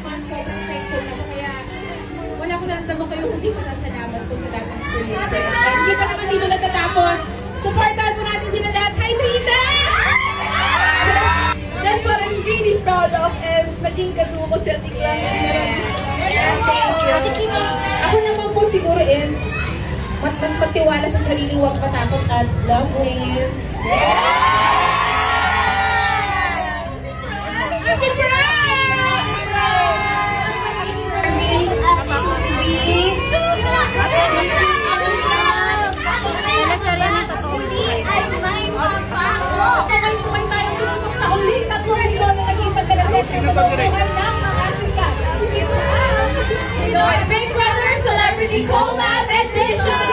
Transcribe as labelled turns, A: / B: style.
A: months, sobrang thankful na ko. Kaya wala ko naramdaman kayo kundi pasasalamat po sa dating experiences. Hindi pa naman dito natatapos. Supportahan po natin sila lahat. Hi, Trina!
B: That's what I'm really proud of, and naging katuwa ko sa Tikla.
A: Yes, thank you. Ako naman po siguro is mas magtiwala sa sarili, huwag matakot at love wins. Happy
B: Big Brother Celebrity Collab Edition!